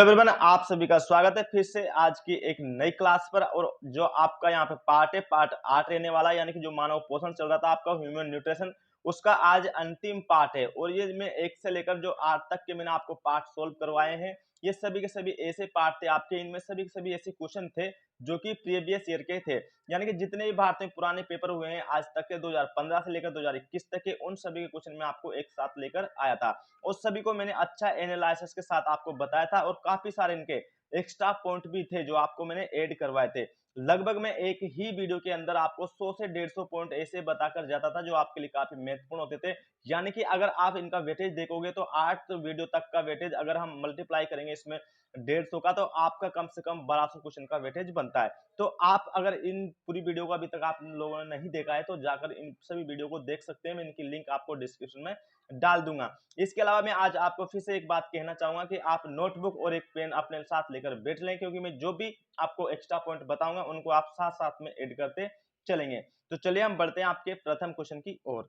Everyone, आप सभी का स्वागत है फिर से आज की एक नई क्लास पर। और जो आपका यहाँ पे पार्ट है, पार्ट 8 रहने वाला है, यानी कि जो मानव पोषण चल रहा था आपका ह्यूमन न्यूट्रिशन, उसका आज अंतिम पार्ट है। और ये मैं 1 से लेकर जो 8 तक के मैंने आपको पार्ट सोल्व करवाए हैं, ये सभी के सभी ऐसे पार्ट थे आपके, इनमें सभी के सभी ऐसे क्वेश्चन थे जो कि प्रीवियस ईयर के थे। यानी कि जितने भी भारत में पुराने पेपर हुए हैं आज तक के, 2015 से लेकर 2021 तक के, उन सभी के क्वेश्चन में आपको एक साथ लेकर आया था। उस सभी को मैंने अच्छा एनालिसिस के साथ आपको बताया था, और काफी सारे इनके एक्स्ट्रा पॉइंट भी थे जो आपको मैंने ऐड करवाए थे। लगभग मैं एक ही वीडियो के अंदर आपको 100 से 150 पॉइंट ऐसे बताकर जाता था जो आपके लिए काफी महत्वपूर्ण होते थे। यानी कि अगर आप इनका वेटेज देखोगे तो 8 वीडियो तक का वेटेज अगर हम मल्टीप्लाई करेंगे इसमें 150 का, तो आपका कम से कम 1200 क्वेश्चन का वेटेज बनता है। तो आप अगर इन पूरी वीडियो को अभी तक आप लोगों ने नहीं देखा है तो जाकर इन सभी वीडियो को देख सकते हैं। मैं इनकी लिंक आपको डिस्क्रिप्शन में डाल दूंगा। इसके अलावा मैं आज आपको फिर से एक बात कहना चाहूंगा कि आप नोटबुक और एक पेन अपने साथ लेकर बैठ लें, क्योंकि मैं जो भी आपको एक्स्ट्रा पॉइंट बताऊंगा उनको आप साथ साथ में ऐड करते चलेंगे। तो चलिए हम बढ़ते हैं आपके प्रथम क्वेश्चन की ओर।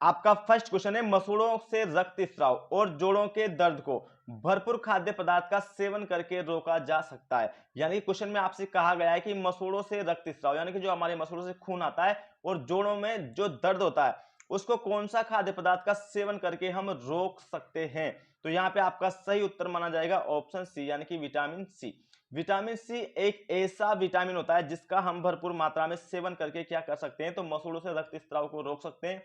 आपका फर्स्ट क्वेश्चन है, मसूड़ों से रक्त स्राव और जोड़ों के दर्द को भरपूर खाद्य पदार्थ का सेवन करके रोका जा सकता है। यानी कि क्वेश्चन में आपसे कहा गया है कि मसूड़ों से रक्त स्राव, यानी कि जो हमारे मसूड़ों से खून आता है और जोड़ों में जो दर्द होता है, उसको कौन सा खाद्य पदार्थ का सेवन करके हम रोक सकते हैं। तो यहाँ पे आपका सही उत्तर माना जाएगा ऑप्शन सी, यानी कि विटामिन सी। विटामिन सी एक ऐसा विटामिन होता है जिसका हम भरपूर मात्रा में सेवन करके क्या कर सकते हैं, तो मसूड़ों से रक्त स्राव को रोक सकते हैं।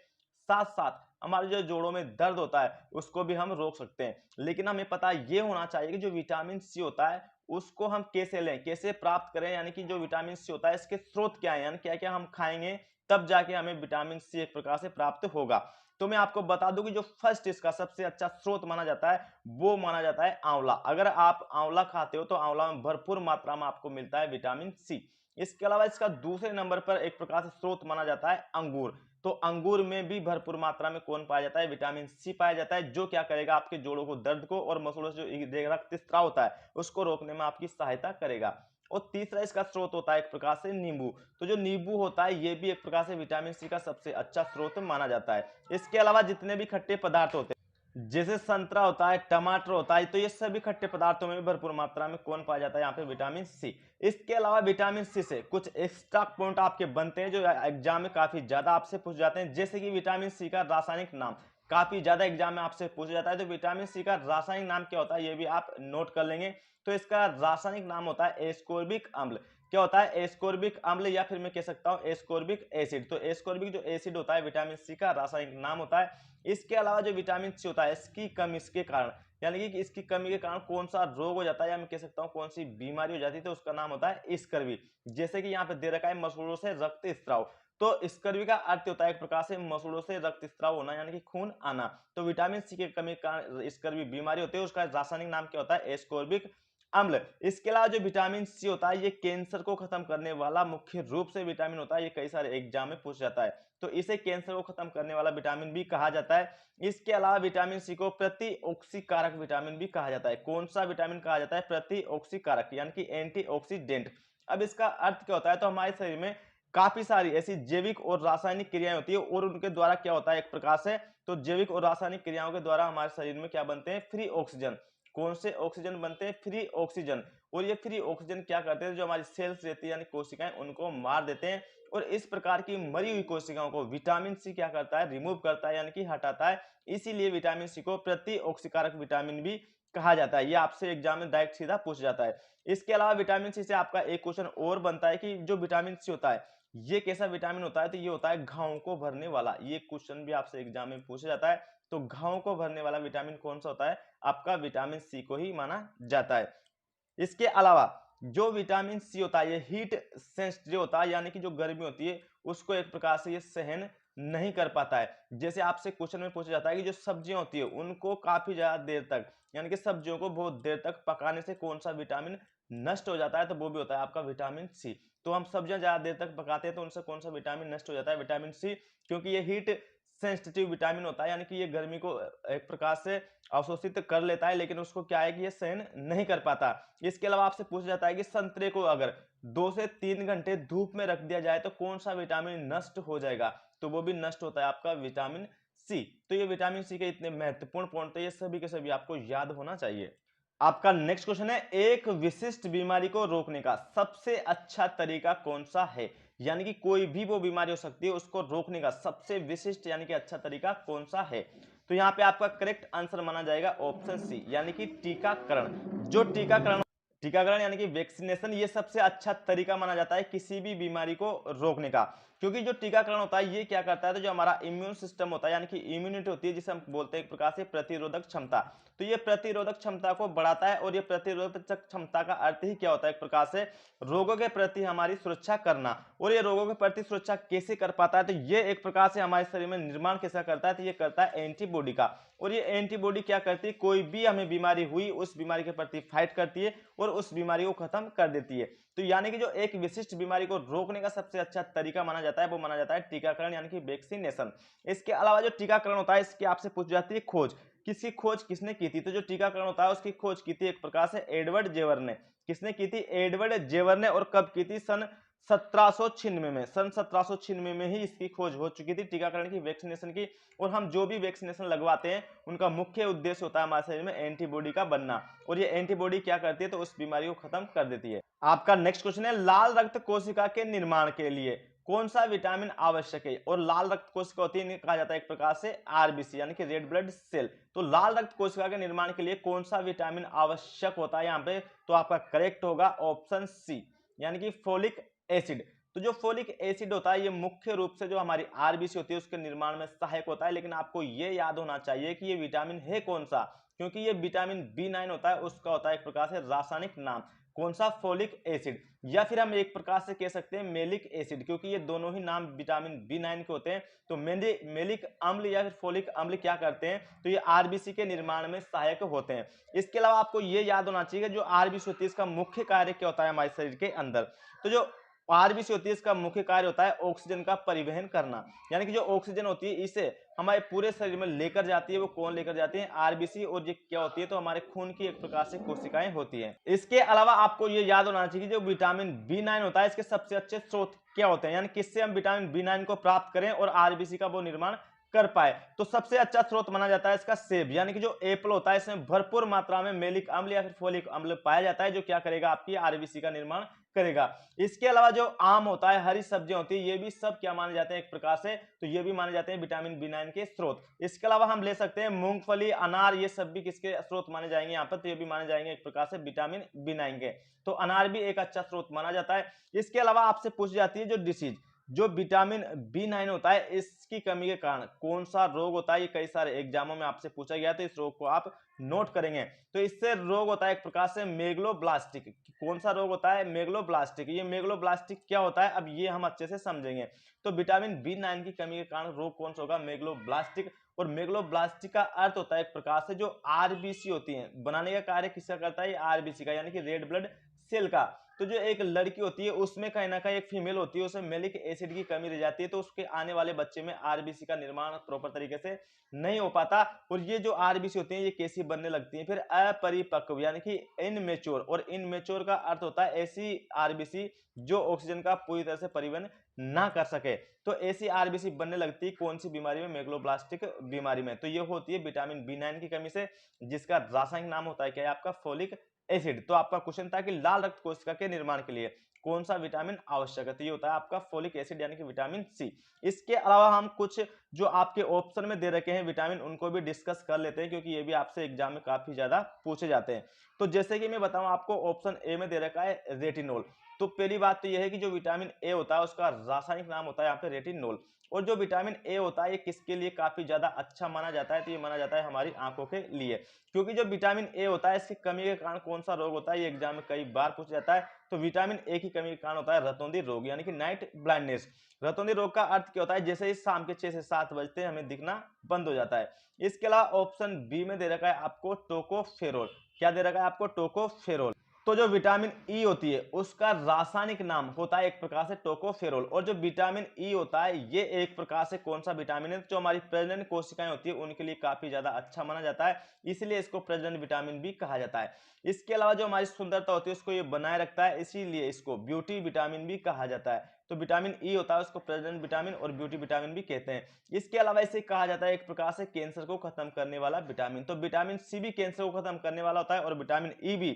साथ साथ हमारे जो जोड़ों में दर्द होता है उसको भी हम रोक सकते हैं। लेकिन हमें पता ये होना चाहिए कि जो विटामिन सी होता है उसको हम कैसे लें, कैसे प्राप्त करें, यानी कि जो विटामिन सी होता है इसके स्रोत क्या है, यानी क्या क्या हम खाएंगे तब जाके हमें विटामिन सी एक प्रकार से प्राप्त होगा। तो मैं आपको बता दूं कि जो फर्स्ट इसका सबसे अच्छा स्रोत माना जाता है वो माना जाता है आंवला। अगर आप आंवला खाते हो तो आंवला में भरपूर मात्रा में आपको मिलता है विटामिन सी। इसके अलावा इसका दूसरे नंबर पर एक प्रकार से स्रोत माना जाता है अंगूर। तो अंगूर में भी भरपूर मात्रा में कौन पाया जाता है, विटामिन सी पाया जाता है, जो क्या करेगा आपके जोड़ों को, दर्द को और मसूड़ों से जो रक्त स्राव होता है उसको रोकने में आपकी सहायता करेगा। और तीसरा इसका स्रोत होता है एक प्रकार से नींबू। तो जो नींबू होता है ये भी एक प्रकार से विटामिन सी का सबसे अच्छा स्रोत माना जाता है। इसके अलावा जितने भी खट्टे पदार्थ होते हैं जैसे संतरा होता है, टमाटर होता है, तो ये सभी खट्टे पदार्थों में भी भरपूर मात्रा में कौन पाया जाता है, यहाँ पे विटामिन सी। इसके अलावा विटामिन सी से कुछ एक्स्ट्रा पॉइंट आपके बनते हैं जो एग्जाम में काफी ज्यादा आपसे पूछ जाते हैं। जैसे कि विटामिन सी का रासायनिक नाम काफी ज्यादा एग्जाम में आपसे पूछा जाता है, तो विटामिन सी का रासायनिक नाम क्या होता है ये भी आप नोट कर लेंगे। तो इसका रासायनिक नाम होता है एस्कोर्बिक अम्ल। क्या होता है, एस्कोर्बिक अम्ल, या फिर मैं कह सकता हूं एस्कोर्बिक एसिड। तो एस्कोर्बिक जो एसिड होता है विटामिन सी का रासायनिक नाम होता है। इसके अलावा जो विटामिन सी होता है इसकी कमी इसके कारण, यानी कि इसकी कमी के कारण कौन सा रोग हो जाता है, या मैं कह सकता हूं कौन सी बीमारी हो जाती है, तो उसका नाम होता है स्कर्वी। जैसे कि यहाँ पे दे रखा है मसूड़ों से रक्त स्राव, तो स्कर्वी का अर्थ होता है एक प्रकार से मसूड़ों से रक्त स्राव होना, यानी कि खून आना। तो विटामिन सी की कमी का स्कर्वी बीमारी होती है, उसका रासायनिक नाम क्या होता है, एस्कोर्बिक अम्ल। इसके अलावा जो विटामिन सी होता है ये कैंसर को खत्म करने वाला मुख्य रूप से विटामिन होता है, ये कई सारे एग्जाम में पूछ जाता है, तो इसे कैंसर को खत्म करने वाला विटामिन भी कहा जाता है। इसके अलावा विटामिन सी को प्रतिऑक्सीकारक विटामिन भी कहा जाता है। कौन सा विटामिन कहा जाता है, प्रतिऑक्सीकारक, यानी कि एंटीऑक्सीडेंट। अब इसका अर्थ क्या होता है, तो हमारे शरीर में काफी सारी ऐसी जैविक और रासायनिक क्रियाएं होती है, और उनके द्वारा क्या होता है एक प्रकार से, तो जैविक और रासायनिक क्रियाओं के द्वारा हमारे शरीर में क्या बनते हैं, फ्री ऑक्सीजन। कौन से ऑक्सीजन बनते हैं, फ्री ऑक्सीजन। और ये फ्री ऑक्सीजन क्या करते हैं, जो हमारी सेल्स रहती है यानी कोशिकाएं, उनको मार देते हैं। और इस प्रकार की मरी हुई कोशिकाओं को विटामिन सी क्या करता है, रिमूव करता है, यानी कि हटाता है। इसीलिए विटामिन सी को प्रतिऑक्सीकारक विटामिन भी कहा जाता है। ये आपसे एग्जाम में डायरेक्ट सीधा पूछ जाता है। इसके अलावा विटामिन सी से आपका एक क्वेश्चन और बनता है कि जो विटामिन सी होता है ये कैसा विटामिन होता है, तो ये होता है घावों को भरने वाला। ये क्वेश्चन भी आपसे एग्जाम में पूछा जाता है। तो घावों को भरने वाला विटामिन कौन सा होता है, आपका विटामिन सी को ही माना जाता है। इसके अलावा जो विटामिन सी होता है ये हीट सेंसिटिव होता है, यानी कि जो गर्मी होती है उसको एक प्रकार से ये सहन नहीं कर पाता है। जैसे आपसे क्वेश्चन में पूछा जाता है कि जो सब्जियां होती है उनको काफी ज्यादा देर तक, यानी कि सब्जियों को बहुत देर तक पकाने से कौन सा विटामिन नष्ट हो जाता है, तो वो भी होता है आपका विटामिन सी। तो हम सब्जियां ज्यादा देर तक पकाते हैं तो उनसे कौन सा विटामिन नष्ट हो जाता है, विटामिन सी, क्योंकि ये हीट सेंसिटिव विटामिन होता है, यानी कि ये गर्मी को एक प्रकार से अवशोषित कर लेता है, लेकिन उसको क्या है कि ये सहन नहीं कर पाता। इसके अलावा आपसे पूछा जाता है कि संतरे को अगर 2 से 3 घंटे धूप में रख दिया जाए तो कौन सा विटामिन नष्ट हो जाएगा, तो वो भी नष्ट होता है आपका विटामिन सी। तो ये विटामिन सी के इतने महत्वपूर्ण पॉइंट थे, ये सभी के सभी आपको याद होना चाहिए। आपका नेक्स्ट क्वेश्चन है, एक विशिष्ट बीमारी को रोकने का सबसे अच्छा तरीका कौन सा है? यानी कि कोई भी वो बीमारी हो सकती है, उसको रोकने का सबसे विशिष्ट यानी कि अच्छा तरीका कौन सा है? तो यहाँ पे आपका करेक्ट आंसर माना जाएगा ऑप्शन सी, यानी कि टीकाकरण। जो टीकाकरण यानी कि वैक्सीनेशन, ये सबसे अच्छा तरीका माना जाता है किसी भी बीमारी को रोकने का। क्योंकि जो टीकाकरण होता है ये क्या करता है, तो जो हमारा इम्यून सिस्टम होता है यानी कि इम्यूनिटी होती है, जिसे हम बोलते हैं एक प्रकार से प्रतिरोधक क्षमता, तो ये प्रतिरोधक क्षमता को बढ़ाता है। और ये प्रतिरोधक क्षमता का अर्थ ही क्या होता है, एक प्रकार से रोगों के प्रति हमारी सुरक्षा करना। और ये रोगों के प्रति सुरक्षा कैसे कर पाता है, तो ये एक प्रकार से हमारे शरीर में निर्माण कैसा करता है, तो ये करता है एंटीबॉडी का। और ये एंटीबॉडी क्या करती है, कोई भी हमें बीमारी हुई उस बीमारी के प्रति फाइट करती है और उस बीमारी को खत्म कर देती है। तो यानी कि जो एक विशिष्ट बीमारी को रोकने का सबसे अच्छा तरीका माना जाता है, वो माना जाता है टीकाकरण यानी कि वैक्सीनेशन। इसके अलावा जो टीकाकरण होता है, इसकी आपसे पूछ जाती है खोज, किसकी खोज किसने की थी? तो जो टीकाकरण होता है उसकी खोज की थी एक प्रकार से एडवर्ड जेवर ने। किसने की थी? एडवर्ड जेवर ने। और कब की थी? सन 1796 में। सन 1796 में ही इसकी खोज हो चुकी थी, टीकाकरण की, वैक्सीनेशन की। और हम जो भी वैक्सीनेशन लगवाते हैं उनका मुख्य उद्देश्य होता है हमारे शरीर में एंटीबॉडी का बनना। और ये एंटीबॉडी क्या करती है, तो उस बीमारी को खत्म कर देती है। आपका नेक्स्ट क्वेश्चन है, लाल रक्त कोशिका के निर्माण के लिए कौन सा विटामिन आवश्यक है? और लाल रक्त कोशिका होती है, कहा जाता है एक प्रकार से आरबीसी यानी कि रेड ब्लड सेल। तो लाल रक्त कोशिका के निर्माण के लिए कौन सा विटामिन आवश्यक होता है यहाँ पे? तो आपका करेक्ट होगा ऑप्शन सी, यानी कि फोलिक एसिड। तो जो फोलिक एसिड होता है ये मुख्य रूप से जो हमारी आरबीसी होती है उसके निर्माण में सहायक होता है। लेकिन आपको ये याद होना चाहिए कि ये विटामिन है कौन सा, क्योंकि ये विटामिन बी9 होता है, उसका होता है एक प्रकार से रासायनिक नाम कौन सा? Folic acid. या फिर हम एक प्रकार से कह सकते हैं मेलिक एसिड, क्योंकि ये दोनों ही नाम विटामिन बी9 के होते हैं। तो मेलिक अम्ल या फिर फोलिक अम्ल क्या करते हैं, तो ये आरबीसी के निर्माण में सहायक होते हैं। इसके अलावा आपको ये याद होना चाहिए कि जो आरबीसी होती है इसका मुख्य कार्य क्या होता है हमारे शरीर के अंदर। तो जो आरबीसी होती है इसका मुख्य कार्य होता है ऑक्सीजन का परिवहन करना। यानी कि जो ऑक्सीजन होती है इसे हमारे पूरे शरीर में लेकर जाती है, वो कौन लेकर जाती है? आरबीसी। और ये क्या होती है, तो हमारे खून की एक प्रकार से कोशिकाएं होती हैं। इसके अलावा आपको ये याद होना चाहिए कि जो विटामिन बी9 होता है इसके सबसे अच्छे स्रोत क्या होते हैं, यानी किससे हम विटामिन बी9 को प्राप्त करें और आरबीसी का वो निर्माण कर पाए। तो सबसे अच्छा स्रोत माना जाता है इसका सेब, यानी कि जो एप्पल होता है इसमें भरपूर मात्रा में मेलिक अम्ल या फिर फोलिक अम्ल पाया जाता है, जो क्या करेगा? आपकी आरबीसी का निर्माण करेगा। इसके अलावा जो आम होता है, हरी सब्जियां होती है, ये भी सब क्या माने जाते हैं एक प्रकार से, तो ये भी माने जाते हैं विटामिन बी9 के स्रोत। इसके अलावा हम ले सकते हैं मूंगफली, अनार, ये सब भी किसके स्रोत माने जाएंगे यहाँ पर? तो ये भी माने जाएंगे एक प्रकार से विटामिन बी9 के। तो अनार भी एक अच्छा स्रोत माना जाता है। इसके अलावा आपसे पूछ जाती है जो डिसीज, जो विटामिन बी9 होता है इसकी कमी के कारण कौन सा रोग होता है? ये कई सारे एग्जामों में आपसे पूछा गया, तो इस रोग को आप नोट करेंगे। तो इससे रोग होता है एक प्रकार से मेगलोब्लास्टिक। कौन सा रोग होता है? मेगलोब्लास्टिक। ये मेगलोब्लास्टिक क्या होता है, अब ये हम अच्छे से समझेंगे। तो विटामिन बी9 की कमी के कारण रोग कौन सा होगा? मेगलोब्लास्टिक। और मेगलोब्लास्टिक का अर्थ होता है एक प्रकार से जो आरबीसी होती है, बनाने का कार्य किसका करता है? आरबीसी का, यानी कि रेड ब्लड सेल का। तो जो एक लड़की होती है उसमें कहीं ना कहीं एक फीमेल होती है, उसमें मेलिक एसिड की कमी रह जाती है, तो उसके आने वाले बच्चे में आरबीसी का निर्माण प्रॉपर तरीके से नहीं हो पाता। और ये जो आरबीसी होती है ये कैसी बनने लगती है? फिर अपरिपक्व, यानी कि इनमेच्योर। और इनमेच्योर का अर्थ होता है ऐसी आरबीसी जो ऑक्सीजन का पूरी तरह से परिवहन ना कर सके। तो ऐसी आरबीसी बनने लगती है कौन सी बीमारी में? मेगलोब्लास्टिक बीमारी में। तो ये होती है विटामिन बी9 की कमी से, जिसका रासायनिक नाम होता है क्या है आपका? Folic acid. तो आपका क्वेश्चन था कि लाल रक्त कोशिका के निर्माण के लिए कौन सा विटामिन आवश्यक है? तो ये होता है आपका फोलिक एसिड यानी कि विटामिन सी। इसके अलावा हम कुछ जो आपके ऑप्शन में दे रखे हैं विटामिन उनको भी डिस्कस कर लेते हैं, क्योंकि ये भी आपसे एग्जाम में काफी ज्यादा पूछे जाते हैं। तो जैसे कि मैं बताऊं आपको, ऑप्शन ए में दे रखा है रेटिनोल। तो पहली बात तो यह है कि जो विटामिन ए होता है उसका रासायनिक नाम होता है यहाँ पे रेटिनोल। और जो विटामिन ए होता है ये किसके लिए काफी ज्यादा अच्छा माना जाता है? तो ये माना जाता है हमारी आंखों के लिए। क्योंकि जो विटामिन ए होता है इसकी कमी के कारण कौन सा रोग होता है? ये एग्जाम में कई बार पूछा जाता है। तो विटामिन ए की कमी के कारण होता है रतौंधी रोग, यानी कि नाइट ब्लाइंडनेस। रतौंधी रोग का अर्थ क्या होता है? जैसे ही शाम के 6 से 7 बजते हैं हमें दिखना बंद हो जाता है। इसके अलावा ऑप्शन बी में दे रखा है आपको टोकोफेरोल। क्या दे रखा है आपको? टोकोफेरोल। तो जो विटामिन ई होती है उसका रासायनिक नाम होता है एक प्रकार से टोकोफेरोल। और जो विटामिन ई होता है ये एक प्रकार से कौन सा विटामिन है? जो हमारी प्रजनन कोशिकाएं होती है उनके लिए काफी ज्यादा अच्छा माना जाता है, इसलिए इसको प्रजनन विटामिन भी कहा जाता है। इसके अलावा जो हमारी सुंदरता होती है उसको ये बनाए रखता है, इसीलिए इसको ब्यूटी विटामिन भी कहा जाता है। तो विटामिन ई होता है उसको प्रेग्नेंट विटामिन और ब्यूटी विटामिन भी कहते हैं। इसके अलावा इसे कहा जाता है एक प्रकार से कैंसर को खत्म करने वाला विटामिन। तो विटामिन सी भी कैंसर को खत्म करने वाला होता है और विटामिन ई भी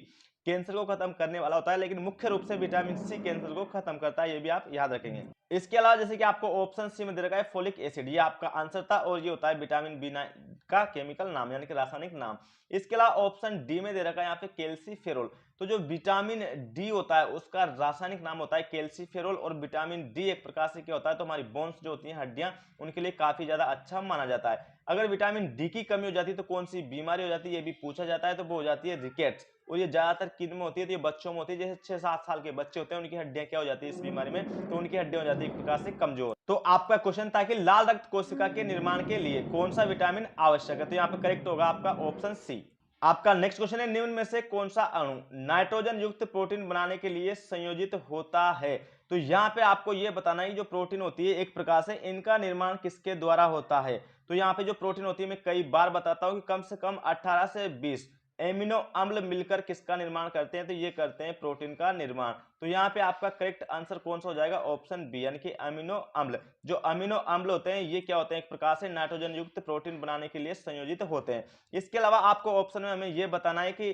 कैंसर को खत्म करने वाला होता है, लेकिन मुख्य रूप से विटामिन सी कैंसर को खत्म करता है, ये भी आप याद रखेंगे। इसके अलावा जैसे कि आपको ऑप्शन सी में दे रखा है फोलिक एसिड, ये आपका आंसर था और ये होता है विटामिन बी9 का केमिकल नाम यानी कि रासायनिक नाम। इसके अलावा ऑप्शन डी में दे रखा है यहाँ पे कैल्सीफेरोल, तो जो विटामिन डी होता है उसका रासायनिक नाम होता है कैल्सीफेरोल। और विटामिन डी एक प्रकार से क्या होता है, तो हमारी बोन्स जो होती हैं हड्डियां, उनके लिए काफी ज्यादा अच्छा माना जाता है। अगर विटामिन डी की कमी हो जाती है तो कौन सी बीमारी हो जाती है ये भी पूछा जाता है, तो वो हो जाती है रिकेट्स। और ये ज्यादातर किन में होती है, तो ये बच्चों में होती है। जैसे 6-7 साल के बच्चे होते हैं उनकी हड्डियां क्या हो जाती है इस बीमारी में, तो उनकी हड्डियां हो जाती है एक प्रकार से कमजोर। तो आपका क्वेश्चन था कि लाल रक्त कोशिका के निर्माण के लिए कौन सा विटामिन आवश्यक है, तो यहाँ पे करेक्ट होगा आपका ऑप्शन सी। आपका नेक्स्ट क्वेश्चन है निम्न में से कौन सा अणु नाइट्रोजन युक्त प्रोटीन बनाने के लिए संयोजित होता है। तो यहाँ पे आपको ये बताना है जो प्रोटीन होती है एक प्रकार से इनका निर्माण किसके द्वारा होता है। तो यहाँ पे जो प्रोटीन होती है मैं कई बार बताता हूँ कि कम से कम 18 से 20 एमिनो अम्ल मिलकर किसका निर्माण करते हैं, तो ये करते हैं प्रोटीन का निर्माण। तो यहाँ पे आपका करेक्ट आंसर कौन सा हो जाएगा, ऑप्शन बी यानी कि अमीनो अम्ल। जो अमीनो अम्ल होते हैं ये क्या होते हैं, एक प्रकार से नाइट्रोजन युक्त प्रोटीन बनाने के लिए संयोजित होते हैं। इसके अलावा आपको ऑप्शन में हमें ये बताना है कि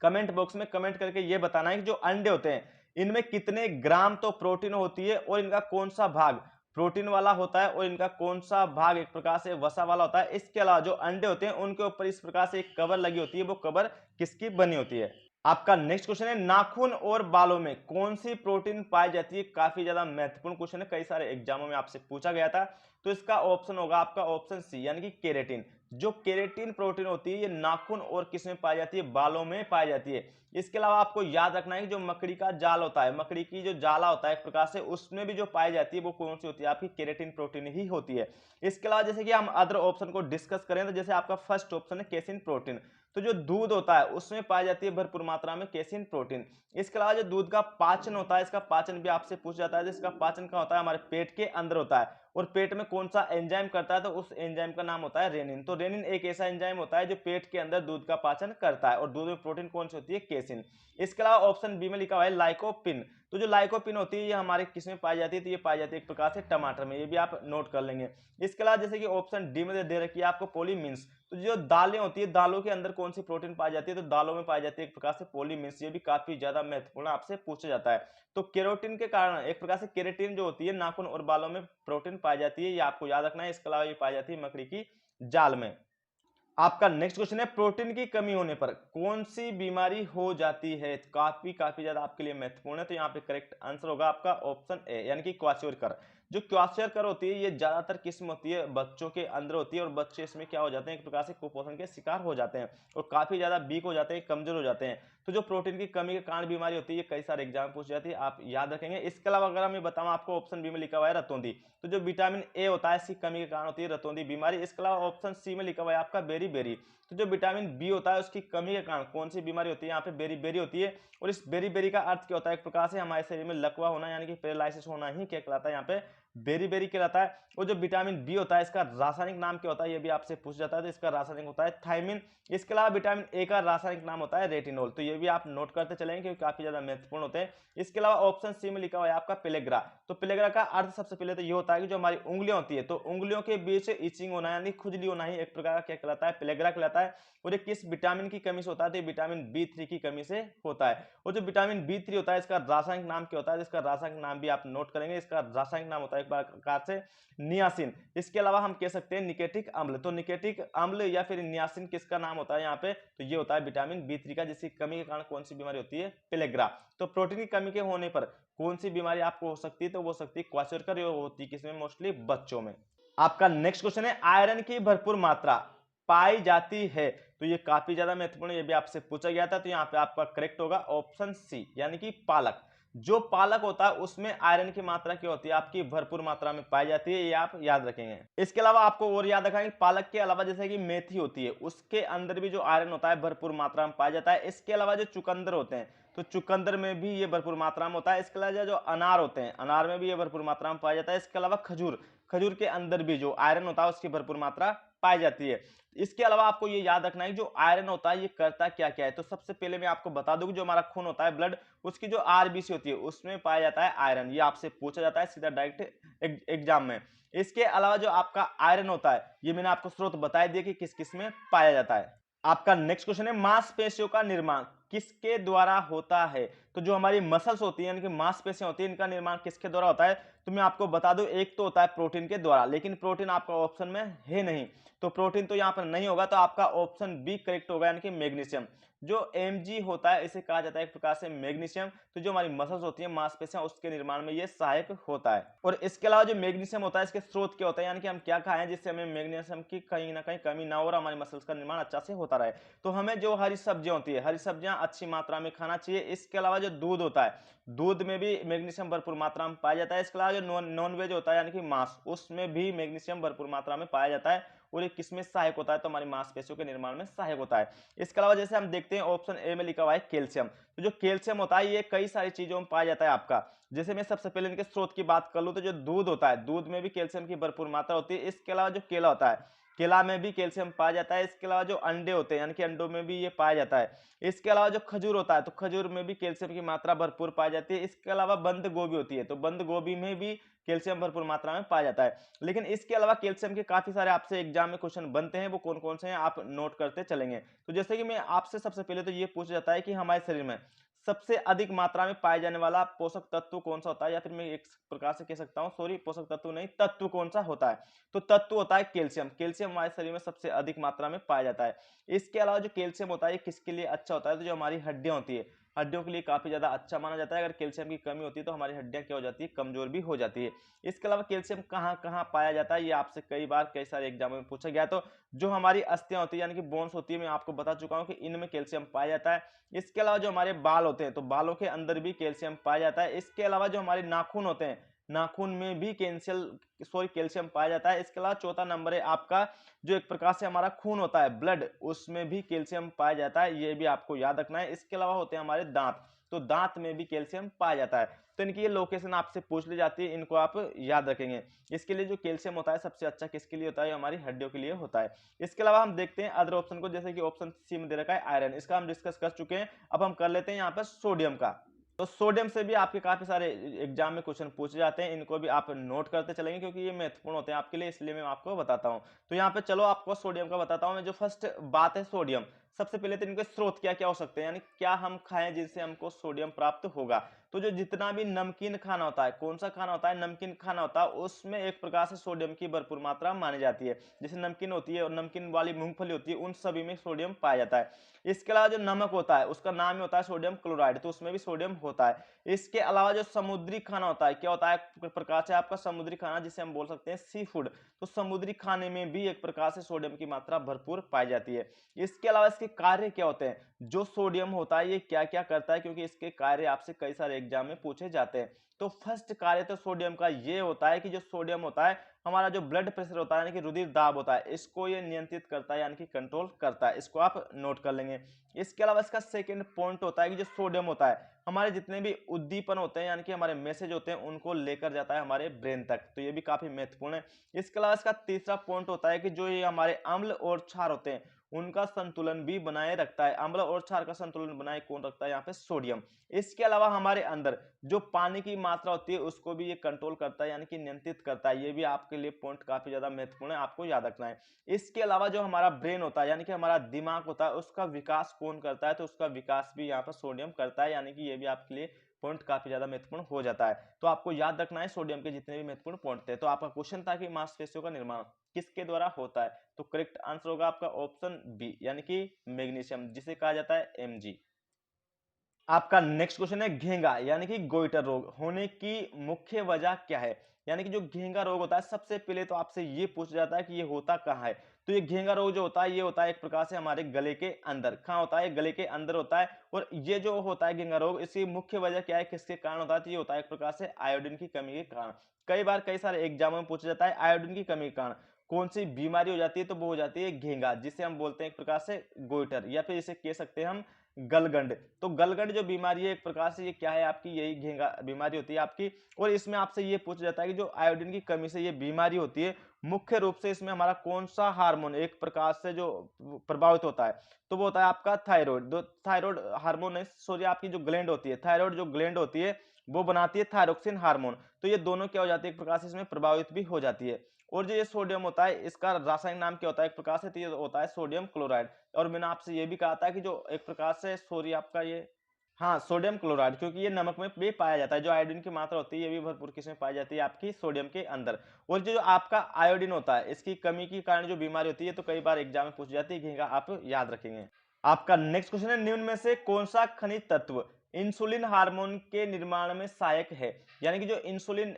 कमेंट बॉक्स में कमेंट करके ये बताना है कि जो अंडे होते हैं इनमें कितने ग्राम तो प्रोटीन होती है और इनका कौन सा भाग प्रोटीन वाला होता है और इनका कौन सा भाग एक प्रकार से वसा वाला होता है। इसके अलावा जो अंडे होते हैं उनके ऊपर इस प्रकार से एक कवर लगी होती है, वो कवर किसकी बनी होती है। आपका नेक्स्ट क्वेश्चन है नाखून और बालों में कौन सी प्रोटीन पाई जाती है। काफी ज्यादा महत्वपूर्ण क्वेश्चन है, कई सारे एग्जामों में आपसे पूछा गया था। तो इसका ऑप्शन होगा आपका ऑप्शन सी यानी कि केरेटिन। जो केरेटिन प्रोटीन होती है ये नाखून और किसमें पाई जाती है, बालों में पाई जाती है। इसके अलावा आपको याद रखना है कि जो मकड़ी का जाल होता है, मकड़ी की जो जाला होता है एक प्रकार से, उसमें भी जो पाई जाती है वो कौन सी होती है, आपकी केरेटिन प्रोटीन ही होती है। इसके अलावा जैसे कि हम अदर ऑप्शन को डिस्कस करें तो जैसे आपका फर्स्ट ऑप्शन है केसिन प्रोटीन, तो जो दूध होता है उसमें पाई जाती है भरपूर मात्रा में केसिन प्रोटीन। इसके अलावा जो दूध का पाचन होता है, इसका पाचन भी आपसे पूछा जाता है, जिसका पाचन का होता है हमारे पेट के अंदर होता है और पेट में कौन सा एंजाइम करता है, तो उस एंजाइम का नाम होता है रेनिन। तो रेनिन एक ऐसा एंजाइम होता है जो पेट के अंदर दूध का पाचन करता है और दूध में प्रोटीन कौन सी होती है, केसिन। इसके अलावा ऑप्शन बी में लिखा हुआ है लाइकोपिन, तो जो लाइकोपिन होती है ये हमारे किसमें पाई जाती है, तो ये पाई जाती है एक प्रकार से टमाटर में, ये भी आप नोट कर लेंगे। इसके अलावा जैसे कि ऑप्शन डी में दे रखी है आपको पोलीमिन्स, तो जो दालें होती है दालों के अंदर कौन सी प्रोटीन पाई जाती है, तो दालों में पाई जाती है एक प्रकार से पोलीमिन्स, ये भी काफी ज्यादा महत्वपूर्ण आपसे पूछा जाता है। तो केरोटिन के कारण एक प्रकार से केरेटिन जो होती है नाखून और बालों में प्रोटीन पाई जाती है, ये आपको याद रखना है। इसके अलावा ये पाई जाती है मकड़ी की जाल में। आपका नेक्स्ट क्वेश्चन है प्रोटीन की कमी होने पर कौन सी बीमारी हो जाती है। काफी ज्यादा आपके लिए महत्वपूर्ण है, तो यहाँ पे करेक्ट आंसर होगा आपका ऑप्शन ए यानी कि क्वाशियोरकर। जो क्वाशियोरकर होती है ये ज्यादातर किस्म होती है बच्चों के अंदर होती है और बच्चे इसमें क्या हो जाते हैं, एक प्रकार से कुपोषण के शिकार हो जाते हैं और काफी ज्यादा वीक हो जाते हैं, कमजोर हो जाते हैं। तो जो प्रोटीन की कमी के कारण बीमारी होती है ये कई सारे एग्जाम पूछ जाती है, आप याद रखेंगे। इसके अलावा अगर मैं बताऊं आपको ऑप्शन बी में लिखा हुआ है रतौंधी, तो जो विटामिन ए होता है इसकी कमी के कारण होती है रतौंधी बीमारी। इसके अलावा ऑप्शन सी में लिखा हुआ है आपका बेरी बेरी, तो जो विटामिन बी होता है उसकी कमी के कारण कौन सी बीमारी होती है, यहाँ पे बेरी बेरी होती है। और इस बेरी बेरी का अर्थ क्या होता है, एक प्रकार से हमारे शरीर में लकवा होना यानी कि पैरालाइसिस होना ही क्या कहलाता है, यहाँ पे बेरी बेरी कहलाता है। और जो विटामिन बी होता है इसका रासायनिक नाम क्या होता है, ये भी आपसे पूछ जाता है, तो इसका रासायनिक होता है थायमिन। इसके अलावा विटामिन ए का रासायनिक नाम होता है रेटिनोल, तो ये भी आप नोट करते चलेंगे क्योंकि काफी ज्यादा महत्वपूर्ण होते हैं। इसके अलावा ऑप्शन सी में लिखा हुआ है आपका पेलेग्रा, तो पेलेग्रा का अर्थ सबसे पहले तो ये होता है कि जो हमारी उंगलियां होती है तो उंगलियों के बीच इचिंग होना यानी खुजली होना ही एक प्रकार का क्या कहलाता है, पेलेग्रा कहलाता है। और ये किस विटामिन की कमी से होता है, तो विटामिन बी3 की कमी से होता है। और जो विटामिन बी3 होता है इसका रासायनिक नाम क्या होता है, इसका रासायनिक नाम भी आप नोट करेंगे, इसका रासायनिक नाम होता है एक प्रकार से नियासिन। इसके अलावा हम कह सकते हैं निकेटिक अम्ल, तो निकेटिक अम्ल या फिर नियासिन किसका नाम होता है यहाँ पे, तो ये होता है विटामिन बी3 का, जिसकी कमी के कारण कौन सी बीमारी होती है, पेलेग्रा। तो प्रोटीन की कमी के होने पर कौन सी बीमारी आपको हो सकती है, तो वो हो सकती है क्वाशियोरकर, होती है किसमें, मोस्टली बच्चों में। आपका नेक्स्ट क्वेश्चन है आयरन की भरपूर मात्रा पाई जाती है, तो ये काफी ज्यादा महत्वपूर्ण है, ये भी आपसे पूछा गया था। तो यहाँ पे आपका करेक्ट होगा ऑप्शन सी यानी कि पालक। जो पालक होता है उसमें आयरन की मात्रा क्या होती है, आपकी भरपूर मात्रा में पाई जाती है, ये आप याद रखेंगे। इसके अलावा आपको और याद रखना है कि पालक के अलावा जैसे कि मेथी होती है उसके अंदर भी जो आयरन होता है भरपूर मात्रा में पाया जाता है। इसके अलावा जो चुकंदर होते हैं तो चुकंदर में भी ये भरपूर मात्रा में होता है। इसके अलावा जो अनार होते हैं अनार में भी ये भरपूर मात्रा में पाया जाता है। इसके अलावा खजूर, खजूर के अंदर भी जो आयरन होता है उसकी भरपूर मात्रा पाई जाती है। इसके अलावा आपको ये याद रखना है कि जो आयरन होता है ये करता क्या क्या है। तो सबसे पहले मैं आपको बता दूं कि जो हमारा खून होता है, ब्लड, उसकी जो आरबीसी होती है उसमें पाया जाता है आयरन। ये आपसे पूछा जाता है सीधा डायरेक्ट एग्जाम में। इसके अलावा जो आपका आयरन होता है, ये मैंने आपको स्रोत बताया दिया कि किस किस में पाया जाता है। आपका नेक्स्ट क्वेश्चन है, मांसपेशियों का निर्माण किसके द्वारा होता है। तो जो हमारी मसल्स होती है यानी कि मांसपेशियां होती है, इनका निर्माण किसके द्वारा होता है। तो मैं आपको बता दूं, एक तो होता है प्रोटीन के द्वारा, लेकिन प्रोटीन आपका ऑप्शन में है नहीं, तो प्रोटीन तो यहां पर नहीं होगा। तो आपका ऑप्शन बी करेक्ट होगा, यानी कि मैग्नीशियम। जो Mg होता है इसे कहा जाता है एक प्रकार से मैग्नीशियम। तो जो हमारी मसल्स होती है, मांसपेशियां, उसके निर्माण में ये सहायक होता है। और इसके अलावा जो मैग्नीशियम होता है, इसके स्रोत क्या होता है, यानी कि हम क्या खाएं जिससे हमें मैग्नीशियम की कहीं ना कहीं कमी ना हो और हमारी मसल्स का निर्माण अच्छा से होता रहे। तो हमें जो हरी सब्जियां होती है, हरी सब्जियां अच्छी मात्रा में खाना चाहिए। इसके अलावा जो दूध होता है, दूध में भी मैग्नीशियम भरपूर मात्रा में पाया जाता है। इसके अलावा जो नॉन वेज होता है यानी कि मांस, उसमें भी मैग्नीशियम भरपूर मात्रा में पाया जाता है। और ये किसमें सहायक होता है, तो हमारी मांसपेशियों के निर्माण में सहायक होता है। इसके अलावा जैसे हम देखते हैं ऑप्शन ए में लिखा हुआ है कैल्शियम। तो जो कैल्शियम होता है ये कई सारी चीजों में पाया जाता है आपका। जैसे मैं सबसे पहले इनके स्रोत की बात कर लूं, तो जो दूध होता है, दूध में भी कैल्शियम की भरपूर मात्रा होती है। इसके अलावा जो केला होता है, केला में भी कैल्शियम पाया जाता है। इसके अलावा जो अंडे होते हैं यानी कि अंडों में भी ये पाया जाता है। इसके अलावा जो खजूर होता है, तो खजूर में भी कैल्शियम की मात्रा भरपूर पाई जाती है। इसके अलावा बंद गोभी होती है, तो बंद गोभी में भी कैल्शियम भरपूर मात्रा में पाया जाता है। लेकिन इसके अलावा कैल्शियम के काफी सारे आपसे एग्जाम में क्वेश्चन बनते हैं, वो कौन कौन से हैं आप नोट करते चलेंगे। तो जैसे कि मैं आपसे सबसे पहले तो ये पूछा जाता है कि हमारे शरीर में सबसे अधिक मात्रा में पाए जाने वाला पोषक तत्व कौन सा होता है, या फिर मैं एक प्रकार से कह सकता हूं, सॉरी, पोषक तत्व नहीं, तत्व कौन सा होता है। तो तत्व होता है कैल्शियम। कैल्शियम हमारे शरीर में सबसे अधिक मात्रा में पाया जाता है। इसके अलावा जो कैल्शियम होता है ये किसके लिए अच्छा होता है, तो जो हमारी हड्डियां होती है, हड्डियों के लिए काफी ज्यादा अच्छा माना जाता है। अगर कैल्शियम की कमी होती है तो हमारी हड्डियां क्या हो जाती है, कमजोर भी हो जाती है। इसके अलावा कैल्शियम कहाँ कहाँ पाया जाता है, ये आपसे कई बार कई सारे एग्जामों में पूछा गया। तो जो हमारी अस्थियां होती है यानी कि बोन्स होती है, मैं आपको बता चुका हूं कि इनमें कैल्शियम पाया जाता है। इसके अलावा जो हमारे बाल होते हैं, तो बालों के अंदर भी कैल्शियम पाया जाता है। इसके अलावा जो हमारे नाखून होते हैं, नाखून में भी कैल्शियम पाया जाता है। इसके अलावा चौथा नंबर है आपका, जो एक प्रकार से हमारा खून होता है, ब्लड, उसमें भी कैल्शियम पाया जाता है, ये भी आपको याद रखना है। इसके अलावा होते हैं हमारे दांत, तो दांत में भी कैल्शियम पाया जाता है। तो इनकी ये लोकेशन आपसे पूछ ली जाती है, इनको आप याद रखेंगे। इसके लिए जो कैल्शियम होता है सबसे अच्छा किसके लिए होता है, हमारी हड्डियों के लिए होता है। इसके अलावा हम देखते हैं अदर ऑप्शन को, जैसे कि ऑप्शन सी में दे रखा है आयरन, इसका हम डिस्कस कर चुके हैं। अब हम कर लेते हैं यहाँ पर सोडियम का। तो सोडियम से भी आपके काफी सारे एग्जाम में क्वेश्चन पूछे जाते हैं, इनको भी आप नोट करते चलेंगे क्योंकि ये महत्वपूर्ण होते हैं आपके लिए, इसलिए मैं आपको बताता हूं। तो यहाँ पे चलो आपको सोडियम का बताता हूं मैं। जो फर्स्ट बात है सोडियम, सबसे पहले तो इनके स्रोत क्या क्या हो सकते हैं, यानी क्या हम खाएं जिससे हमको सोडियम प्राप्त होगा। तो जो जितना भी नमकीन खाना होता है, कौन सा खाना होता है, नमकीन खाना होता है, उसमें एक प्रकार से सोडियम की भरपूर मात्रा मानी जाती है। जैसे नमकीन होती है और नमकीन वाली मूंगफली होती है, उन सभी में सोडियम पाया जाता है। इसके अलावा जो नमक होता है उसका नाम ही होता है सोडियम क्लोराइड, तो उसमें भी सोडियम होता है। इसके अलावा जो समुद्री खाना होता है, क्या होता है, एक प्रकार से आपका समुद्री खाना जिसे हम बोल सकते हैं सी फूड, तो समुद्री खाने में भी एक प्रकार से सोडियम की मात्रा भरपूर पाई जाती है। इसके अलावा इसके कार्य क्या होते हैं, जो सोडियम होता है ये क्या क्या करता है, क्योंकि इसके कार्य आपसे कई सारे एग्जाम में पूछे जाते हैं। तो फर्स्ट कार्य तो सोडियम का ये होता है कि जो सोडियम होता है, हमारा जो ब्लड प्रेशर होता है यानी कि रुधिर दाब होता है, इसको ये नियंत्रित करता है यानी कि कंट्रोल करता है। इसको आप नोट कर लेंगे। इसके अलावा इसका सेकंड पॉइंट होता है कि जो सोडियम होता है, हमारे जितने भी उद्दीपन होते हैं यानी कि हमारे मैसेज होते हैं, उनको लेकर जाता है हमारे ब्रेन तक, तो ये भी काफी महत्वपूर्ण है। इसके अलावा इसका तीसरा पॉइंट होता है कि जो ये हमारे अम्ल और क्षार होते हैं, उनका संतुलन भी बनाए रखता है। अम्ल और क्षार का संतुलन बनाए कौन रखता है, यहाँ पे सोडियम। इसके अलावा हमारे अंदर जो पानी की मात्रा होती है उसको भी ये कंट्रोल करता है यानी कि नियंत्रित करता है। ये भी आपके लिए पॉइंट काफी ज्यादा महत्वपूर्ण है, आपको याद रखना है। इसके अलावा जो हमारा ब्रेन होता है यानी कि हमारा दिमाग होता है, उसका विकास कौन करता है, तो उसका विकास भी यहाँ पर सोडियम करता है, यानी कि ये भी आपके लिए पॉइंट काफी ज्यादा महत्वपूर्ण हो जाता है। तो आपको याद रखना है सोडियम के जितने भी महत्वपूर्ण पॉइंट थे। तो आपका क्वेश्चन था कि मांसपेशियों का निर्माण किसके द्वारा होता है, तो करेक्ट आंसर होगा आपका ऑप्शन बी, यानी कि मैग्नीशियम, जिसे कहा जाता है Mg। आपका नेक्स्ट क्वेश्चन है, घेंगा यानी कि गोइटर रोग होने की मुख्य वजह क्या है। यानी कि जो घेंगा रोग होता है, सबसे पहले तो आपसे ये पूछा जाता है कि ये होता कहाँ है। तो ये घेंगा रोग जो होता है, ये होता है एक प्रकार से हमारे गले के अंदर। कहाँ होता है, गले के अंदर होता है। और ये जो होता है घेंगा रोग, इसकी मुख्य वजह क्या है, किसके कारण होता है, तो ये होता है एक प्रकार से आयोडीन की कमी के कारण। कई बार कई सारे एग्जामों में पूछा जाता है आयोडीन की कमी के कारण कौन सी बीमारी हो जाती है, तो वो हो जाती है घेंगा, जिसे हम बोलते हैं एक प्रकार से गोइटर, या फिर इसे कह सकते हैं हम गलगंड। तो गलगंड जो बीमारी है एक प्रकार से ये क्या है आपकी, यही घेंगा बीमारी होती है आपकी। और इसमें आपसे ये पूछा जाता है कि जो आयोडीन की कमी से ये बीमारी होती है, मुख्य रूप से इसमें हमारा कौन सा हार्मोन एक प्रकार से जो प्रभावित होता है, तो वो होता है आपका थायराइड। दो थायराइड हार्मोन है, सॉरी आपकी जो ग्लैंड होती है, थायराइड जो ग्लैंड होती है वो बनाती है थायरोक्सिन हार्मोन। तो ये दोनों क्या हो जाती है, एक प्रकार से इसमें प्रभावित भी हो जाती है। और जो ये सोडियम होता है इसका रासायनिक नाम क्या होता है एक प्रकार से, तो ये होता है सोडियम क्लोराइड। और मैंने आपसे ये भी कहा था कि जो एक प्रकार से, सॉरी आपका ये, हाँ सोडियम क्लोराइड, क्योंकि ये नमक में भी पाया जाता है। जो आयोडीन की मात्रा होती है ये भी भरपूर किसमें पाई जाती है, आपकी सोडियम के अंदर। और जो आपका आयोडीन होता है इसकी कमी के कारण जो बीमारी होती है, तो कई बार एग्जाम में पूछ जाती है, आप याद रखेंगे। आपका नेक्स्ट क्वेश्चन है, निम्न में से कौन सा खनिज तत्व इंसुलिन हार्मोन के निर्माण में सहायक है। यानी कि जो इंसुलिन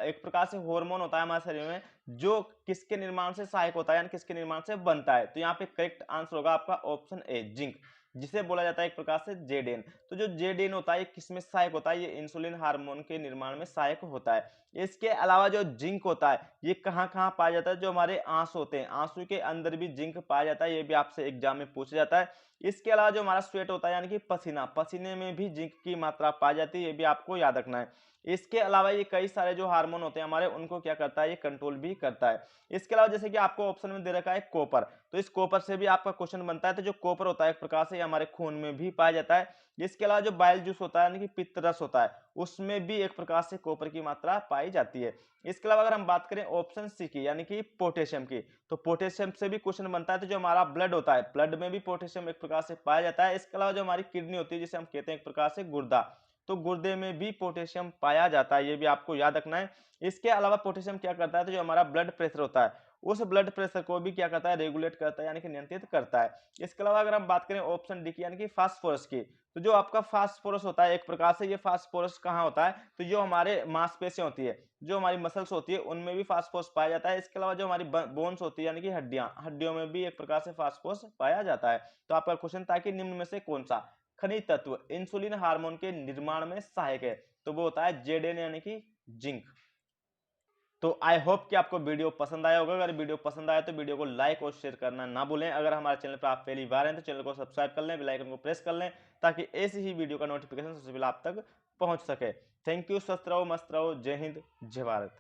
एक प्रकार से हार्मोन होता है हमारे शरीर में, जो किसके निर्माण से सहायक होता है, यानी किसके निर्माण से बनता है, तो यहाँ पे करेक्ट आंसर होगा आपका ऑप्शन ए, जिंक, जिसे बोला जाता है एक प्रकार से जेडेन। तो जो जेडेन होता है किसमें सहायक होता है, ये इंसुलिन हार्मोन के निर्माण में सहायक होता है। इसके अलावा जो जिंक होता है ये कहाँ कहाँ पाया जाता है, जो हमारे आंसू होते हैं, आंसू के अंदर भी जिंक पाया जाता है, ये भी आपसे एग्जाम में पूछा जाता है। इसके अलावा जो हमारा स्वेट होता है यानी कि पसीना, पसीने में भी जिंक की मात्रा पाई जाती है, ये भी आपको याद रखना है। इसके अलावा ये कई सारे जो हार्मोन होते हैं हमारे, उनको क्या करता है, ये कंट्रोल भी करता है। इसके अलावा जैसे कि आपको ऑप्शन में दे रखा है कॉपर, तो इस कॉपर से भी आपका क्वेश्चन बनता है। तो जो कॉपर होता है एक प्रकार से हमारे खून में भी पाया जाता है। इसके अलावा जो बाइल जूस होता है यानी कि पित्त रस होता है, उसमें भी एक प्रकार से कॉपर की मात्रा पाई जाती है। इसके अलावा अगर हम बात करें ऑप्शन सी की यानी कि पोटेशियम की, तो पोटेशियम से भी क्वेश्चन बनता है। तो जो हमारा ब्लड होता है, ब्लड में भी पोटेशियम एक प्रकार से पाया जाता है। इसके अलावा जो हमारी किडनी होती है जिसे हम कहते हैं एक प्रकार से गुर्दा, तो गुर्दे में भी पोटेशियम पाया जाता है, ये भी आपको याद रखना है। इसके अलावा पोटेशियम क्या करता है, तो जो हमारा ब्लड प्रेशर होता है उस ब्लड प्रेशर को भी क्या करता है, रेगुलेट करता है यानी कि नियंत्रित करता है। इसके अलावा अगर हम बात करें ऑप्शन डी की यानी कि फास्फोरस की, तो जो आपका फास्फोरस होता है एक प्रकार से, ये फास्फोरस कहाँ होता है, तो जो हमारे मांसपेशियां होती है, जो हमारी मसल्स होती है उनमें भी फास्फोरस पाया जाता है। इसके अलावा जो हमारी बोन्स होती है यानी कि हड्डियां, हड्डियों में भी एक प्रकार से फास्फोरस पाया जाता है। तो आपका क्वेश्चन था कि निम्न में से कौन सा खनिज तत्व इंसुलिन हार्मोन के निर्माण में सहायक है, तो वो होता है जेडेन यानी कि जिंक। तो आई होप कि आपको वीडियो पसंद आया होगा। अगर वीडियो पसंद आया तो वीडियो को लाइक और शेयर करना ना भूलें। अगर हमारे चैनल पर आप पहली बार हैं तो चैनल को सब्सक्राइब कर लें, बेल आइकन को प्रेस कर लें, ताकि ऐसी ही वीडियो का नोटिफिकेशन सबसे पहले आप तक पहुंच सके। थैंक यू, स्वस्थ रहो, मस्त रहो, जय हिंद, जय भारत।